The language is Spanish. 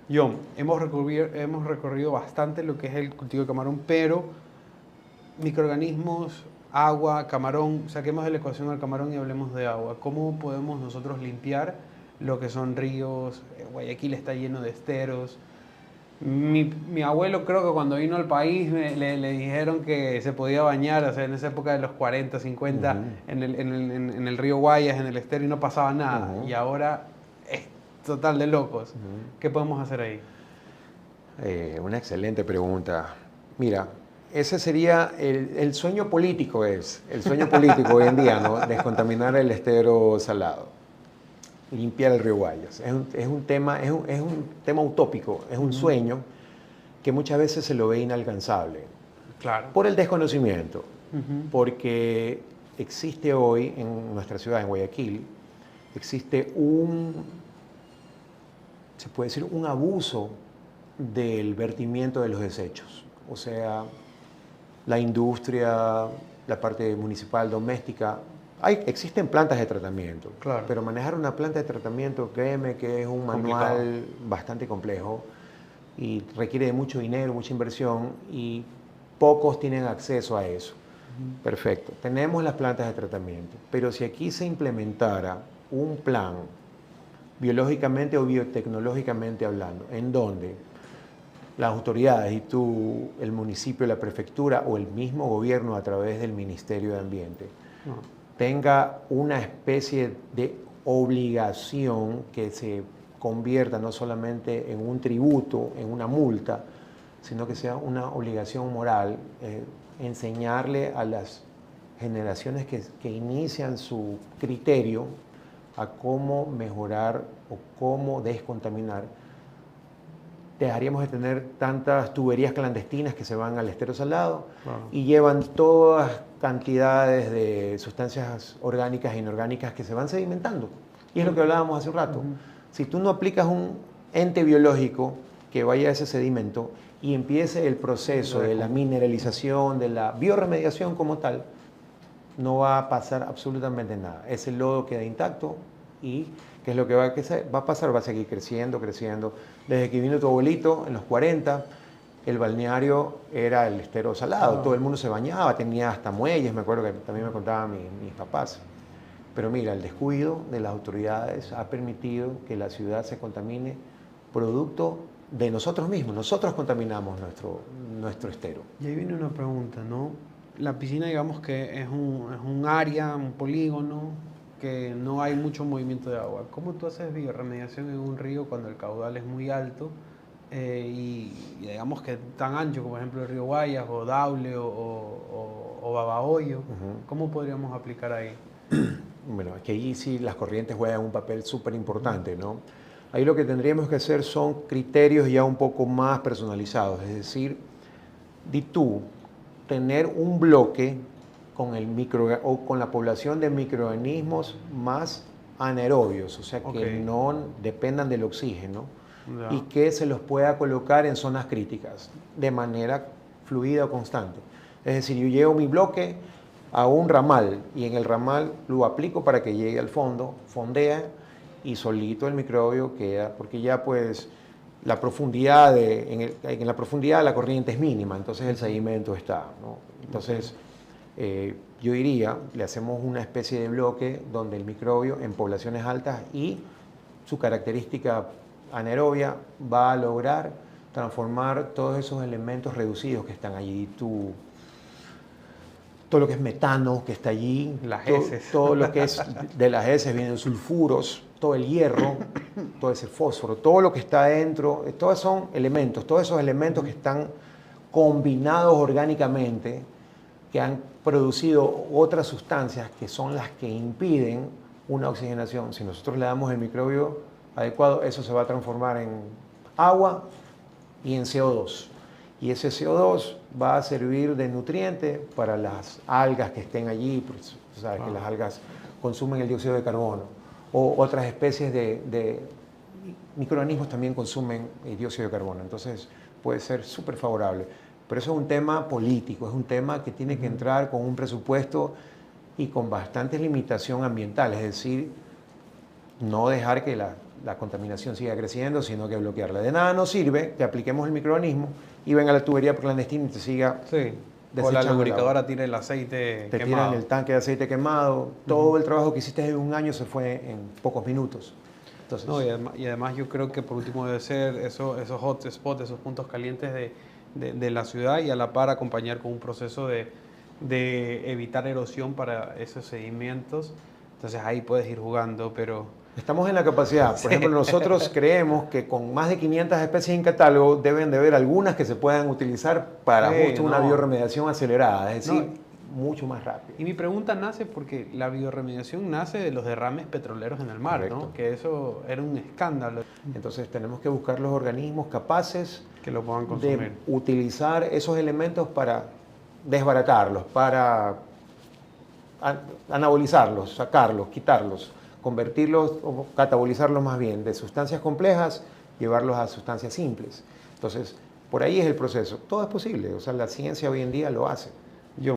John, hemos recorrido bastante lo que es el cultivo de camarón, pero microorganismos, agua, camarón, saquemos de la ecuación al camarón y hablemos de agua. ¿Cómo podemos nosotros limpiar lo que son ríos? Guayaquil está lleno de esteros. Mi abuelo creo que cuando vino al país le dijeron que se podía bañar, o sea, en esa época de los 40, 50, en el río Guayas, en el estero, y no pasaba nada. Y ahora es total de locos. ¿Qué podemos hacer ahí? Una excelente pregunta. Mira, ese sería el sueño político, el sueño político hoy en día, ¿no? Descontaminar el estero salado, limpiar el río Guayas. Es un tema utópico, es un sueño que muchas veces se lo ve inalcanzable. Claro. Por el desconocimiento, porque existe hoy en nuestra ciudad, en Guayaquil, existe se puede decir, un abuso del vertimiento de los desechos. O sea, la industria, la parte municipal, doméstica, existen plantas de tratamiento, claro, pero manejar una planta de tratamiento, créeme que es un manual bastante complejo y requiere de mucho dinero, mucha inversión, y pocos tienen acceso a eso. Perfecto, tenemos las plantas de tratamiento, pero si aquí se implementara un plan biológicamente o biotecnológicamente hablando, en donde las autoridades y tú, el municipio, la prefectura o el mismo gobierno a través del Ministerio de Ambiente tenga una especie de obligación que se convierta no solamente en un tributo, en una multa, sino que sea una obligación moral, enseñarle a las generaciones que inician su criterio a cómo mejorar o cómo descontaminar. Dejaríamos de tener tantas tuberías clandestinas que se van al estero salado y llevan todas cantidades de sustancias orgánicas e inorgánicas que se van sedimentando. Y es lo que hablábamos hace un rato. Si tú no aplicas un ente biológico que vaya a ese sedimento y empiece el proceso de la mineralización, de la bioremediación como tal, no va a pasar absolutamente nada. Ese lodo queda intacto y ¿qué es lo que va a pasar? Va a seguir creciendo, creciendo. Desde que vino tu abuelito en los 40, el balneario era el estero salado. Todo el mundo se bañaba, tenía hasta muelles, me acuerdo que también me contaban mis papás. Pero mira, el descuido de las autoridades ha permitido que la ciudad se contamine producto de nosotros mismos. Nosotros contaminamos nuestro estero. Y ahí viene una pregunta, ¿no? La piscina, digamos que es un área, un polígono, que no hay mucho movimiento de agua. ¿Cómo tú haces bioremediación en un río cuando el caudal es muy alto y digamos que tan ancho como por ejemplo el río Guayas o Daule o Babahoyo? ¿Cómo podríamos aplicar ahí? Bueno, es que ahí sí las corrientes juegan un papel súper importante, ¿no? Ahí lo que tendríamos que hacer son criterios ya un poco más personalizados, es decir, di tú, tener un bloque con la población de microorganismos más anaerobios, o sea, que no dependan del oxígeno y que se los pueda colocar en zonas críticas de manera fluida o constante. Es decir, yo llevo mi bloque a un ramal y en el ramal lo aplico para que llegue al fondo, fondea y solito el microbio queda, porque ya pues la profundidad en la profundidad la corriente es mínima, entonces el sedimento está, ¿no? Entonces yo diría, le hacemos una especie de bloque donde el microbio en poblaciones altas y su característica anaerobia va a lograr transformar todos esos elementos reducidos que están allí, todo lo que es metano que está allí, las heces. todo lo que es de las heces vienen sulfuros, todo el hierro, todo ese fósforo, todo lo que está adentro, todos son elementos, todos esos elementos que están combinados orgánicamente, que han producido otras sustancias que son las que impiden una oxigenación. Si nosotros le damos el microbio adecuado, eso se va a transformar en agua y en CO2. Y ese CO2 va a servir de nutriente para las algas que estén allí, pues, sabes que las algas consumen el dióxido de carbono, o otras especies de microorganismos también consumen el dióxido de carbono. Entonces puede ser súper favorable. Pero eso es un tema político, es un tema que tiene que entrar con un presupuesto y con bastante limitación ambiental, es decir, no dejar que la contaminación siga creciendo, sino que bloquearla. De nada nos sirve que apliquemos el microorganismo y venga la tubería clandestina y te siga Sí. O la lubricadora tira el aceite te quemado. tiran el tanque de aceite quemado. Todo el trabajo que hiciste en un año se fue en pocos minutos. Entonces, No, y además yo creo que por último debe ser esos hot spots, esos puntos calientes de la ciudad, y a la par acompañar con un proceso de evitar erosión para esos sedimentos. Entonces ahí puedes ir jugando, pero... estamos en la capacidad. Por ejemplo, nosotros creemos que con más de 500 especies en catálogo deben de haber algunas que se puedan utilizar para justo una bioremediación acelerada, es decir, mucho más rápido. Y mi pregunta nace porque la bioremediación nace de los derrames petroleros en el mar, Correcto. ¿no? Que eso era un escándalo. Entonces tenemos que buscar los organismos capaces Que lo puedan de consumir. utilizar esos elementos para desbaratarlos, para anabolizarlos, sacarlos, quitarlos, convertirlos o catabolizarlos más bien de sustancias complejas, llevarlos a sustancias simples. Entonces, por ahí es el proceso. Todo es posible, o sea, la ciencia hoy en día lo hace.